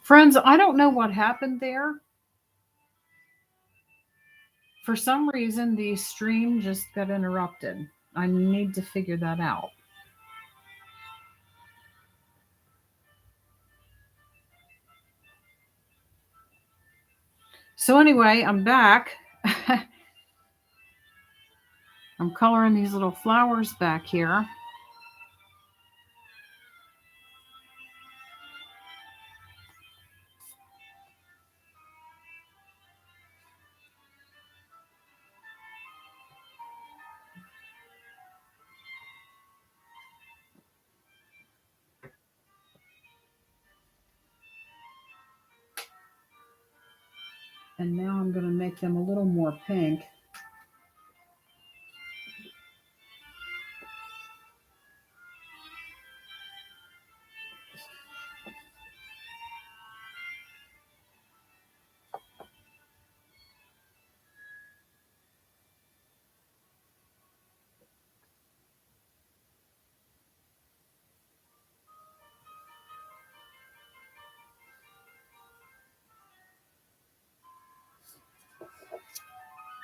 Friends, I don't know what happened there. For some reason, the stream just got interrupted. I need to figure that out. So, anyway, I'm back. I'm coloring these little flowers back here. And now I'm going to make them a little more pink.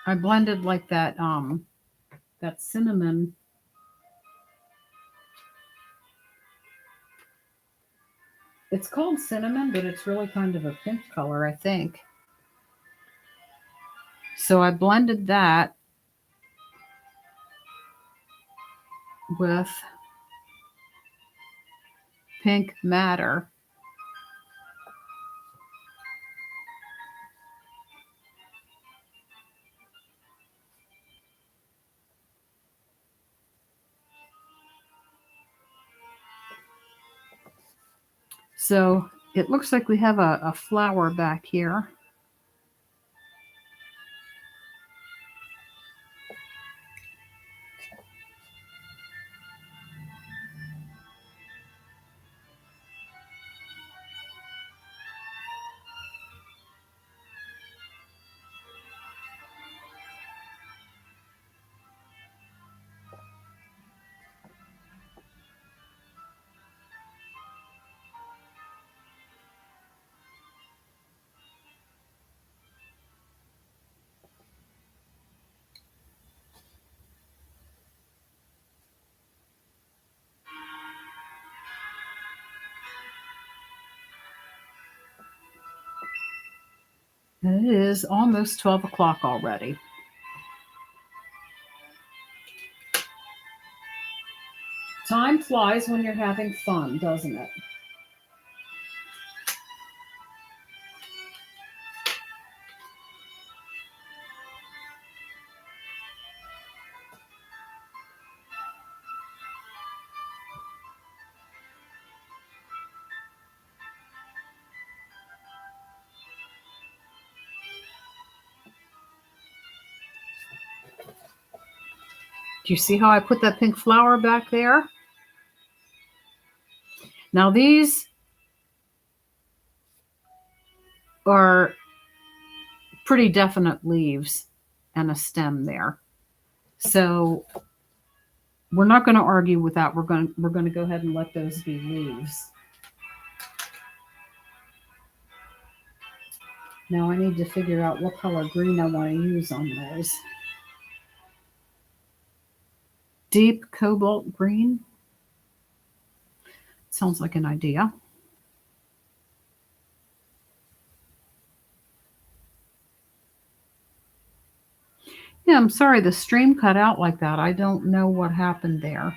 I blended like that cinnamon. It's called cinnamon, but it's really kind of a pink color, I think. So I blended that with pink matter. So it looks like we have a flower back here. And it is almost 12 o'clock already. Time flies when you're having fun, doesn't it? Do you see how I put that pink flower back there? Now these are pretty definite leaves and a stem there. So we're not going to argue with that. We're going to go ahead and let those be leaves. Now I need to figure out what color green I want to use on those. Deep cobalt green. Sounds like an idea. Yeah, I'm sorry the stream cut out like that. I don't know what happened there.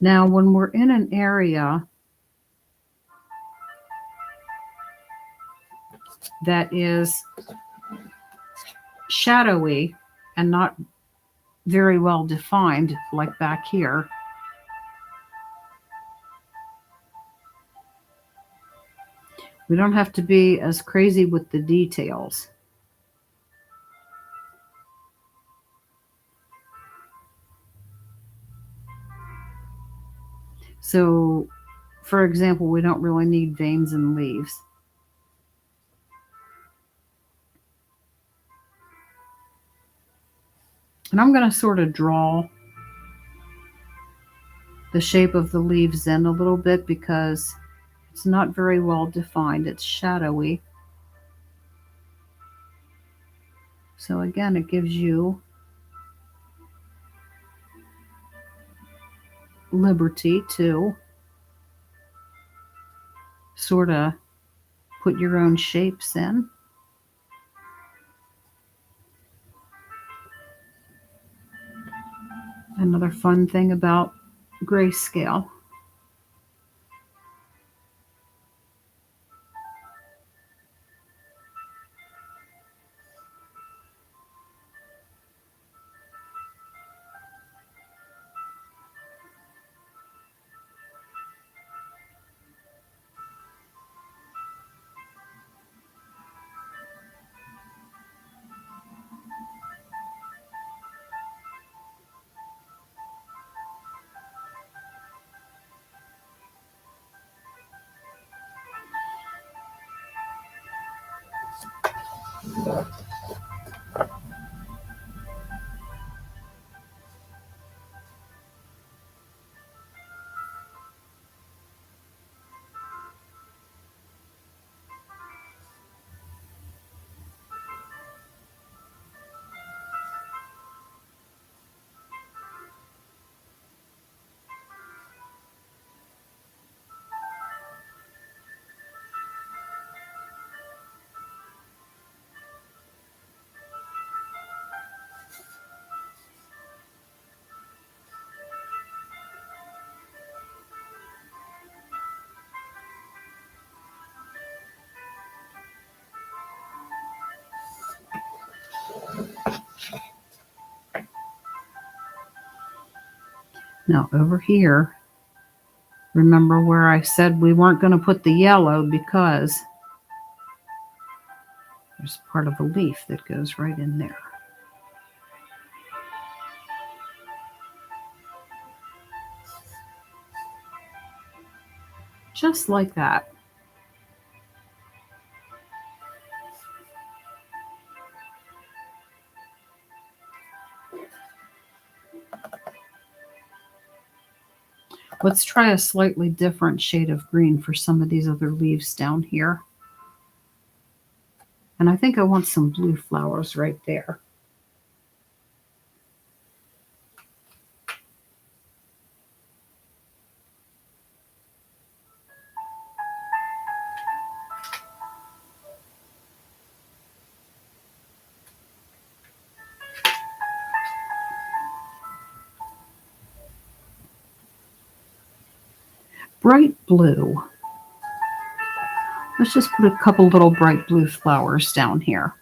Now, when we're in an area that is shadowy and not very well defined, like back here, we don't have to be as crazy with the details. So, for example, we don't really need veins and leaves. And I'm going to sort of draw the shape of the leaves in a little bit because it's not very well defined. It's shadowy. So again, it gives you liberty to sort of put your own shapes in. Another fun thing about grayscale. Now over here, remember where I said we weren't going to put the yellow because there's part of a leaf that goes right in there. Just like that. Let's try a slightly different shade of green for some of these other leaves down here. And I think I want some blue flowers right there. Bright blue. Let's just put a couple little bright blue flowers down here.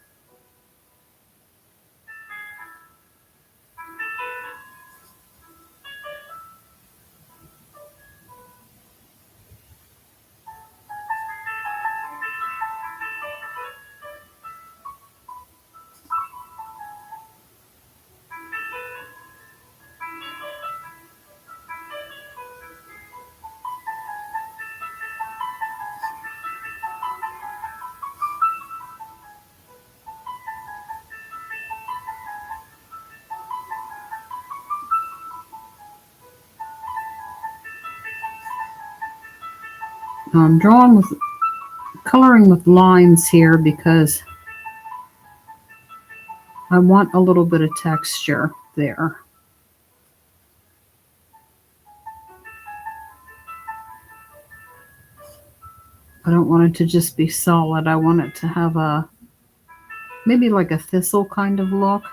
Now I'm coloring with lines here because I want a little bit of texture there. I don't want it to just be solid. I want it to have maybe like a thistle kind of look.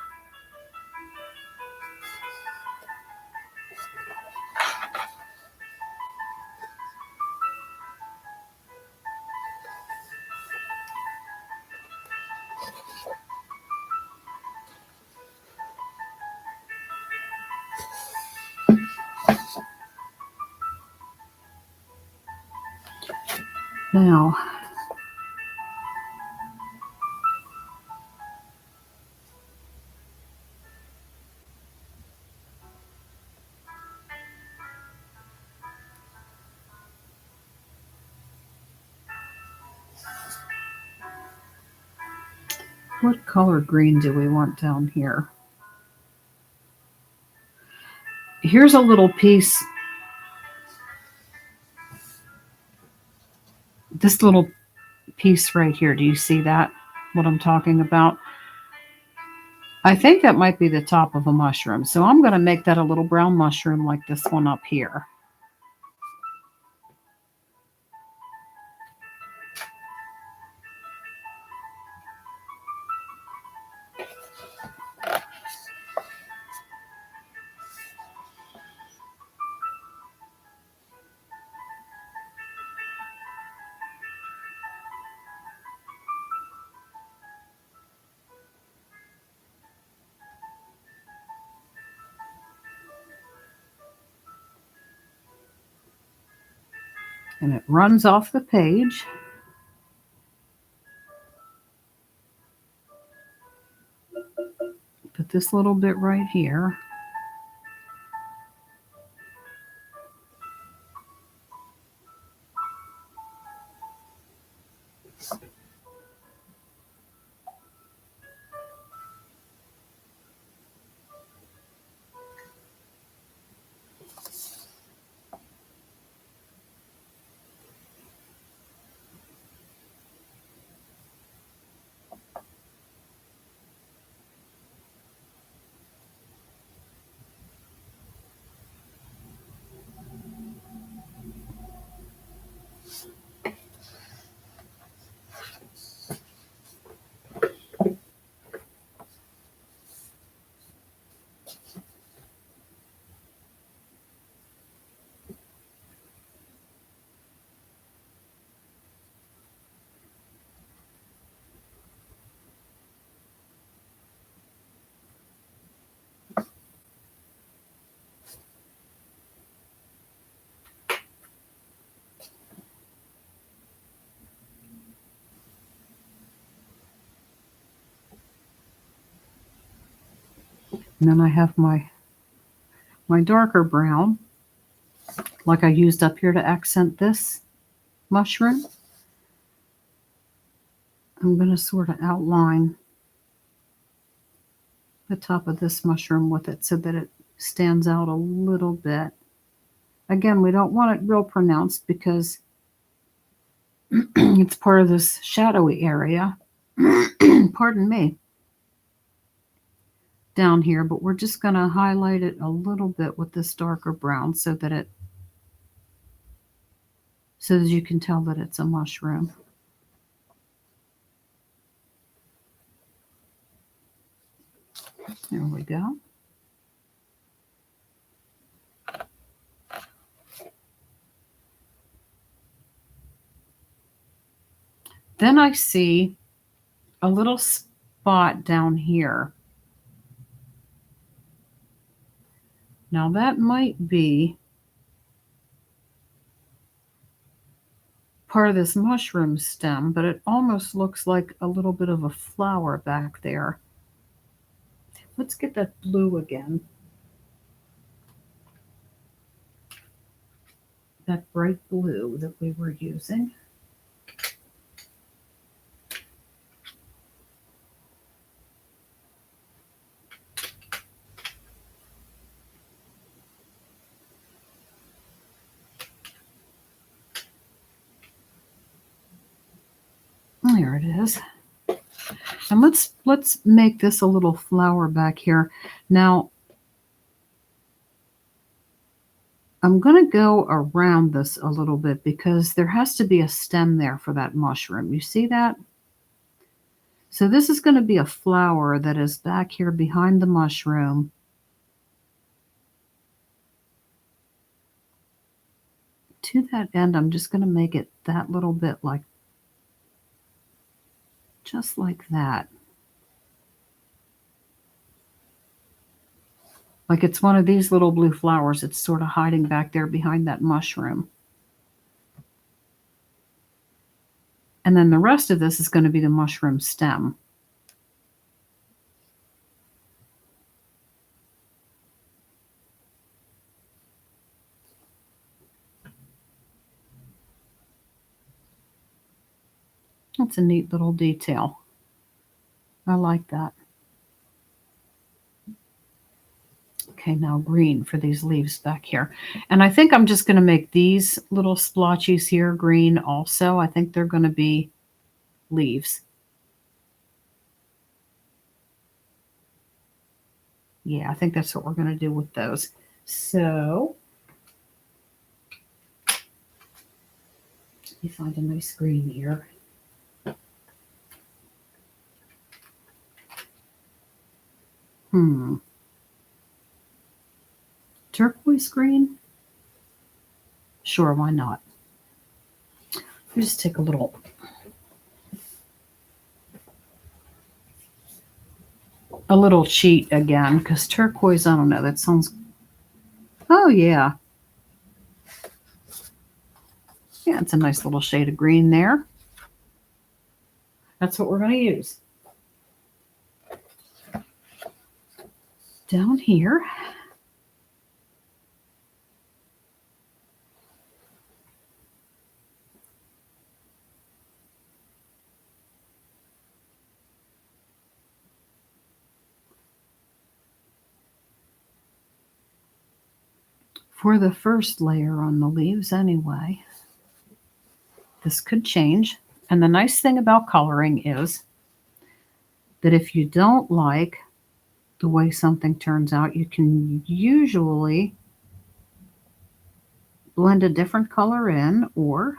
Now, what color green do we want down here? here's a little piece. This little piece right here. Do you see that? What I'm talking about? I think that might be the top of a mushroom. So I'm going to make that a little brown mushroom like this one up here. And it runs off the page. Put this little bit right here. And then I have my darker brown, like I used up here to accent this mushroom. I'm going to sort of outline the top of this mushroom with it so that it stands out a little bit. Again, we don't want it real pronounced because it's part of this shadowy area. Pardon me. Down here, but we're just going to highlight it a little bit with this darker brown so that you can tell that it's a mushroom. There we go. Then I see a little spot down here. Now that might be part of this mushroom stem, but it almost looks like a little bit of a flower back there. Let's get that blue again. That bright blue that we were using. There it is. And let's make this a little flower back here. Now, I'm going to go around this a little bit because there has to be a stem there for that mushroom. You see that? So this is going to be a flower that is back here behind the mushroom. To that end, I'm just going to make it that little bit like, just like that. Like it's one of these little blue flowers. It's sort of hiding back there behind that mushroom. And then the rest of this is going to be the mushroom stem. That's a neat little detail. I like that. Okay, now green for these leaves back here. And I think I'm just going to make these little splotches here green also. I think they're going to be leaves. Yeah, I think that's what we're going to do with those. So let me find a nice green here. Turquoise green? Sure, why not? Let me just take a little cheat again, because turquoise, I don't know, that sounds, oh yeah. Yeah, it's a nice little shade of green there. That's what we're going to use. Down here. For the first layer on the leaves anyway. This could change. And the nice thing about coloring is that if you don't like the way something turns out, you can usually blend a different color in, or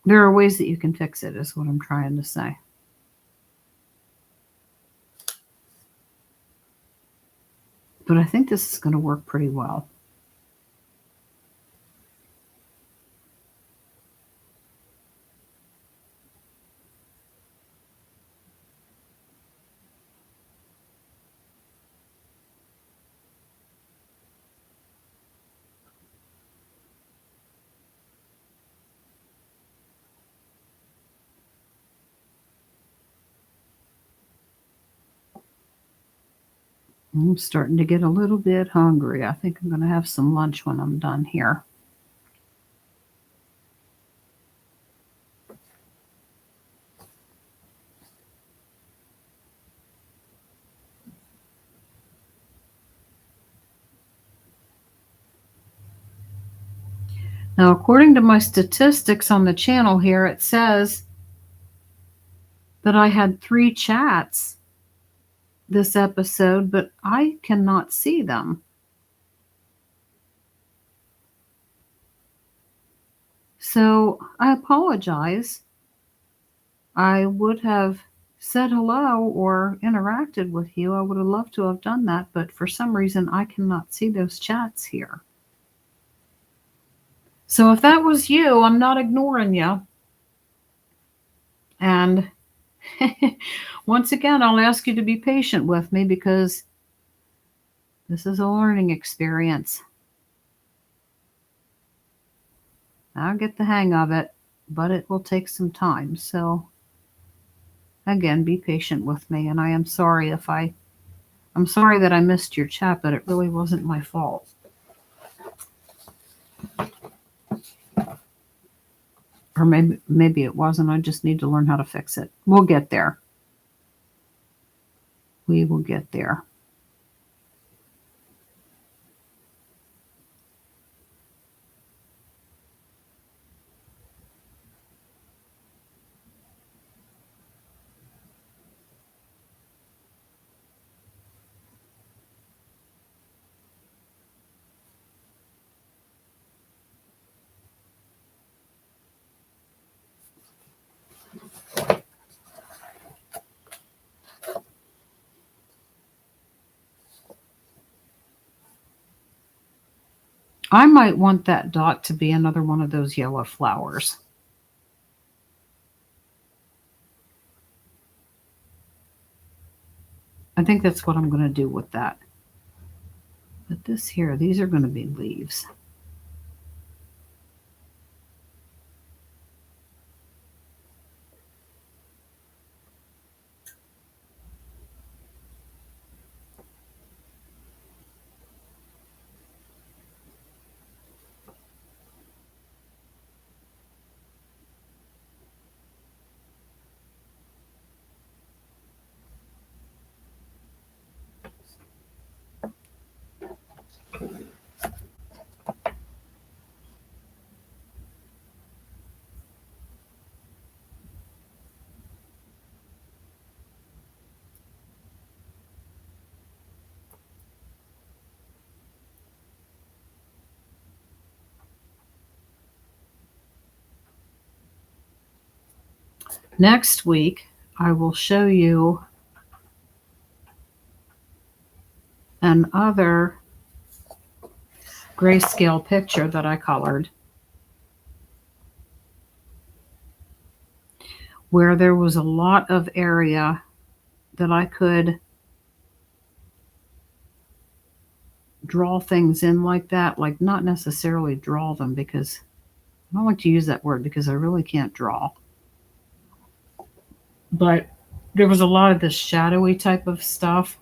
there are ways that you can fix it, is what I'm trying to say. But I think this is going to work pretty well. I'm starting to get a little bit hungry. I think I'm going to have some lunch when I'm done here. Now, according to my statistics on the channel here, it says that I had 3 chats this episode, but I cannot see them. So I apologize. I would have said hello or interacted with you. I would have loved to have done that, but for some reason I cannot see those chats here. So if that was you, I'm not ignoring you. And once again, I'll ask you to be patient with me because this is a learning experience. I'll get the hang of it, but it will take some time. So again, be patient with me. And I am sorry I'm sorry that I missed your chat, but it really wasn't my fault. Or maybe it wasn't. I just need to learn how to fix it. We'll get there. We will get there. I might want that dot to be another one of those yellow flowers. I think that's what I'm going to do with that. But this here, these are going to be leaves. Next week, I will show you another grayscale picture that I colored where there was a lot of area that I could draw things in like that, like not necessarily draw them because I don't like to use that word because I really can't draw. But there was a lot of this shadowy type of stuff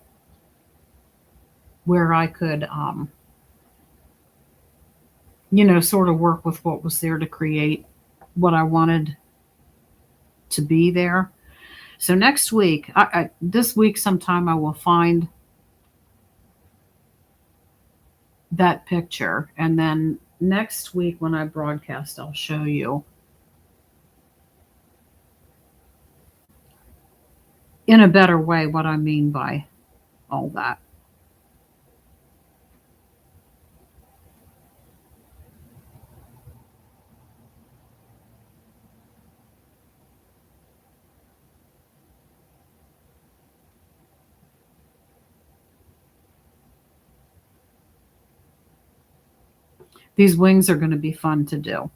where I could, sort of work with what was there to create what I wanted to be there. So next week, this week sometime I will find that picture. And then next week when I broadcast, I'll show you in a better way what I mean by all that. These wings are going to be fun to do.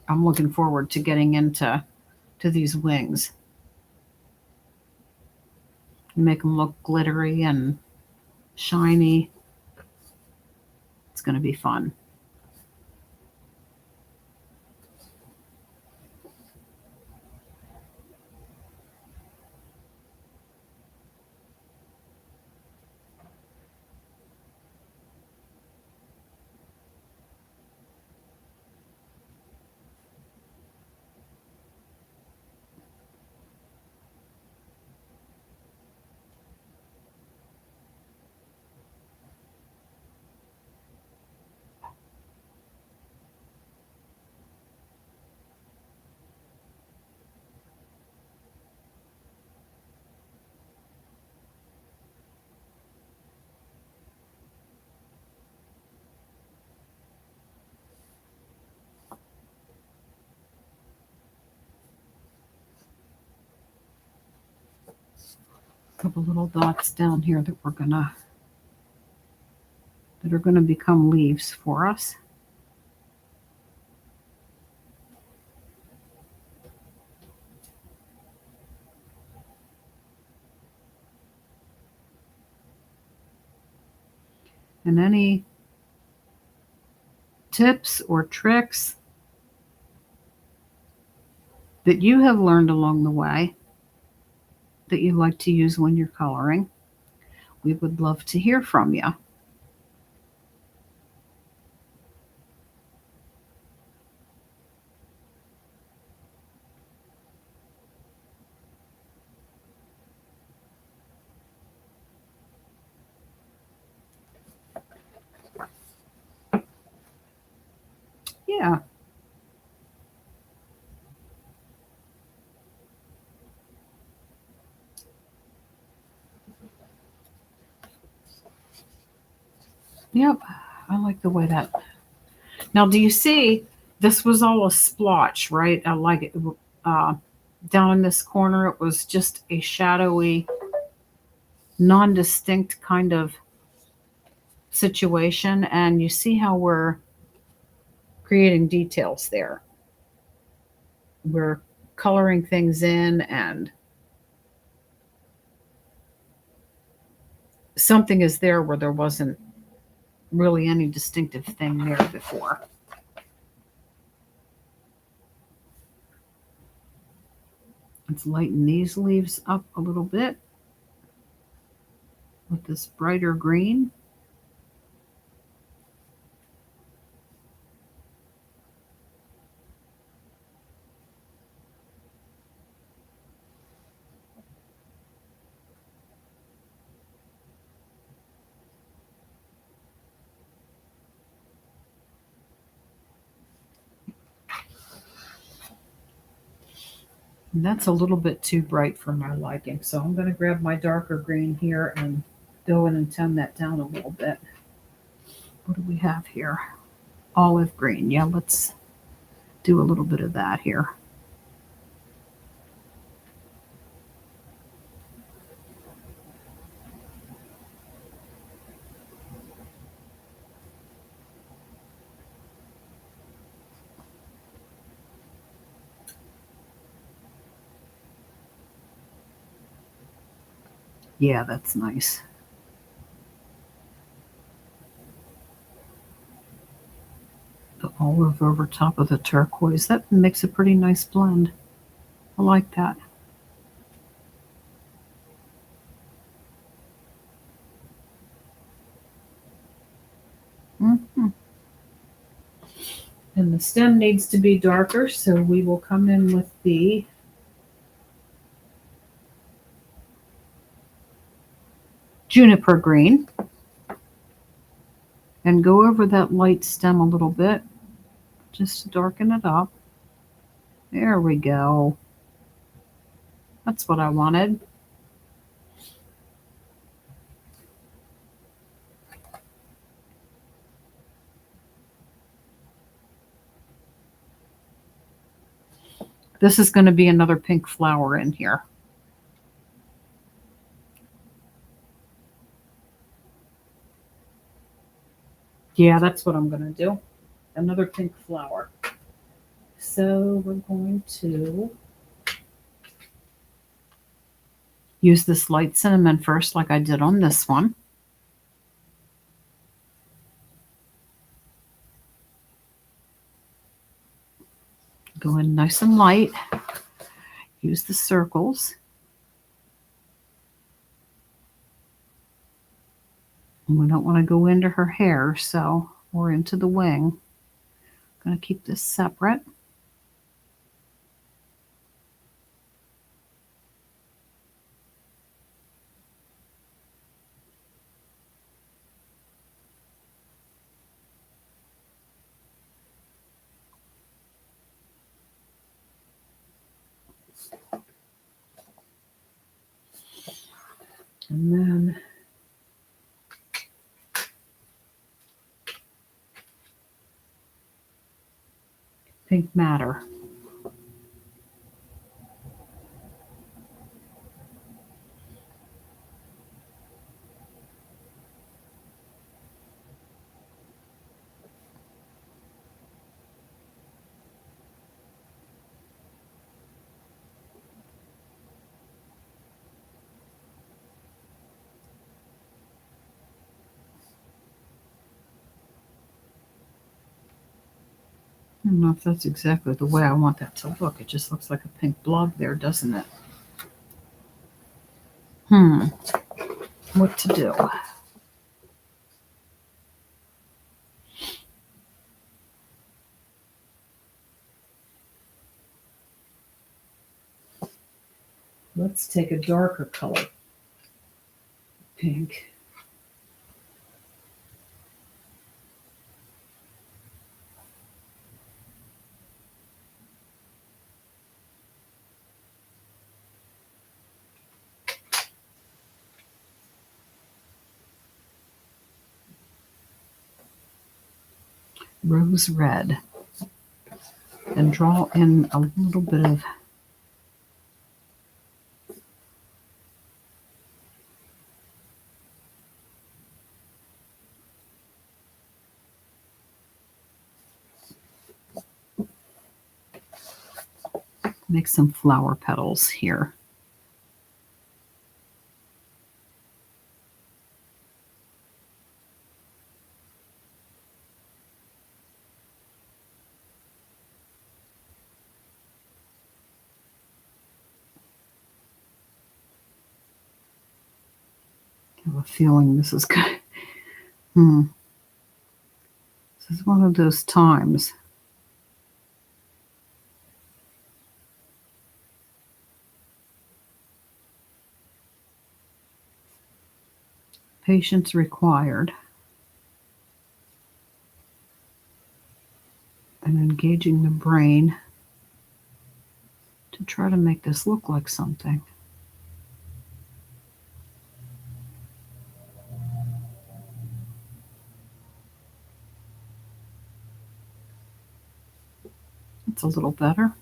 I'm looking forward to getting into these wings. Make them look glittery and shiny. It's going to be fun. A couple little dots down here that are gonna become leaves for us. And any tips or tricks that you have learned along the way that you like to use when you're coloring, we would love to hear from you. Yeah. Yep. I like the way that. Now, do you see this was all a splotch, right? I like it. Down in this corner, it was just a shadowy, non-distinct kind of situation. And you see how we're creating details there. We're coloring things in and something is there where there wasn't really any distinctive thing there before. Let's lighten these leaves up a little bit with this brighter green. And that's a little bit too bright for my liking. So I'm going to grab my darker green here and go in and tone that down a little bit. What do we have here? Olive green. Yeah, let's do a little bit of that here. Yeah, that's nice. The olive over top of the turquoise. That makes a pretty nice blend. I like that. Mm-hmm. And the stem needs to be darker, so we will come in with the juniper green and go over that light stem a little bit just to darken it up. There we go. That's what I wanted. This is going to be another pink flower in here. Yeah, that's what I'm going to do. Another pink flower. So we're going to use this light cinnamon first, like I did on this one. Go in nice and light. Use the circles. And we don't want to go into her hair, so we're into the wing. I'm going to keep this separate. And then pink matter. I don't know if that's exactly the way I want that to look. It just looks like a pink blob there, doesn't it? What to do? Let's take a darker color. Pink. Rose red. And draw in a little bit of make some flower petals here. I have a feeling this is good. This is one of those times. Patience required. And engaging the brain to try to make this look like something. That's a little better.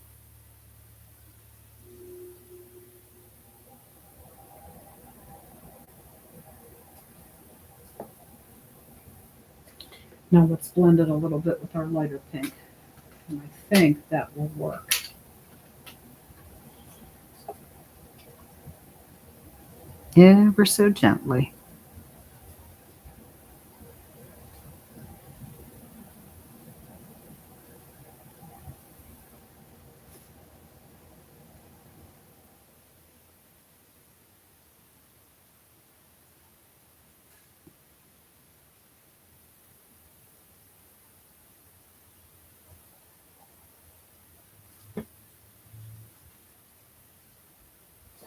Now let's blend it a little bit with our lighter pink. And I think that will work. Ever so gently.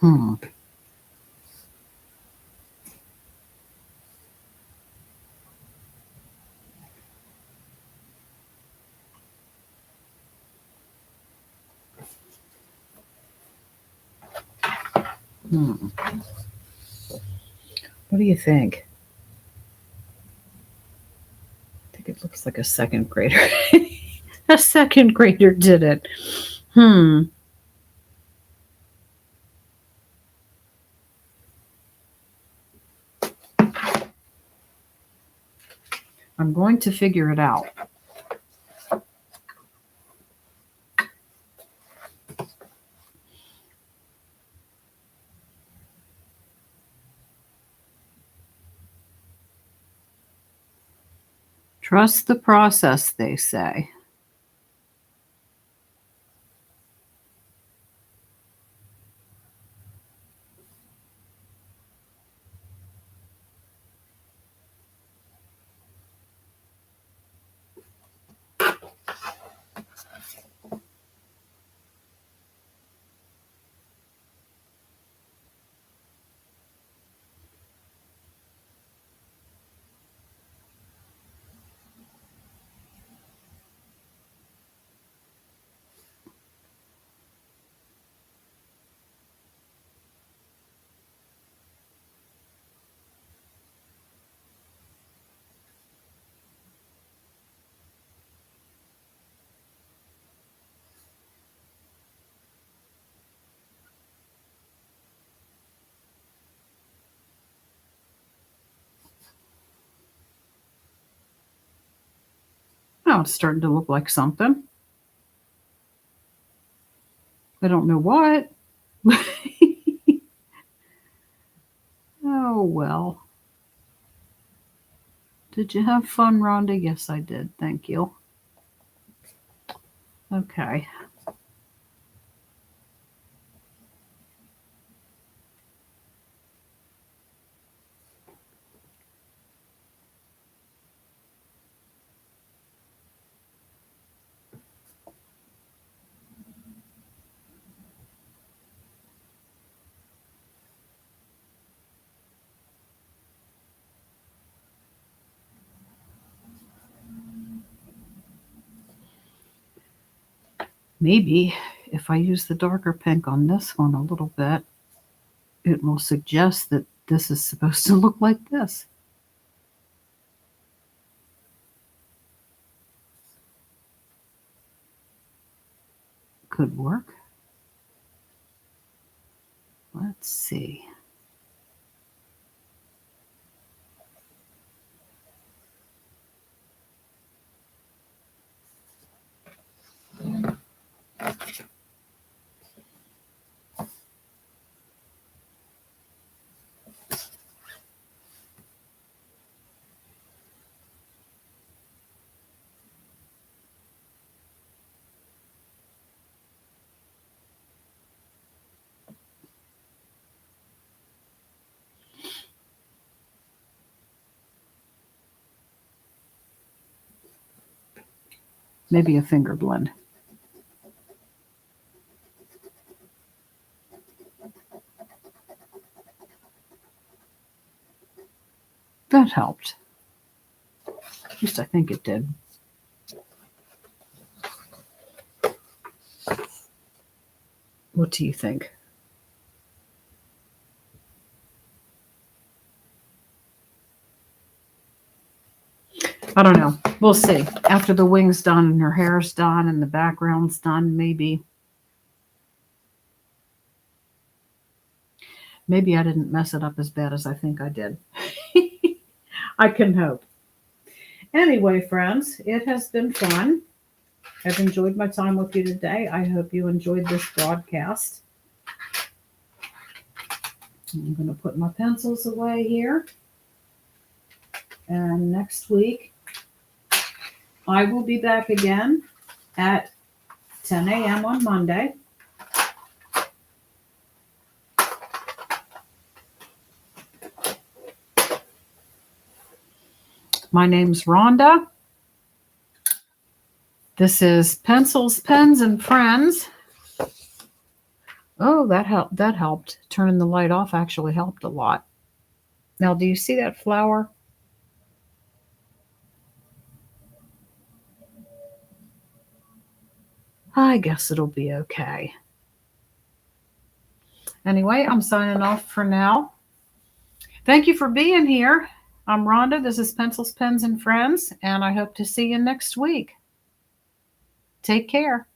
Hmm. Hmm. What do you think? I think it looks like a second grader. A second grader did it. I'm going to figure it out. Trust the process, they say. Oh, it's starting to look like something. I don't know what. Oh, well. Did you have fun, Rhonda? Yes, I did. Thank you. Okay. Maybe if I use the darker pink on this one a little bit, it will suggest that this is supposed to look like this. Could work. Let's see. Maybe a finger blend. That helped. At least I think it did. What do you think? I don't know. We'll see. After the wing's done and her hair's done and the background's done, maybe I didn't mess it up as bad as I think I did. I can hope. Anyway, friends, it has been fun. I've enjoyed my time with you today. I hope you enjoyed this broadcast. I'm going to put my pencils away here. And next week, I will be back again at 10 a.m. on Monday. My name's Rhonda. This is Pencils, Pens, and Friends. Oh, that helped. Turning the light off actually helped a lot. Now, do you see that flower? I guess it'll be okay. Anyway, I'm signing off for now. Thank you for being here. I'm Rhonda. This is Pencils, Pens, and Friends, and I hope to see you next week. Take care.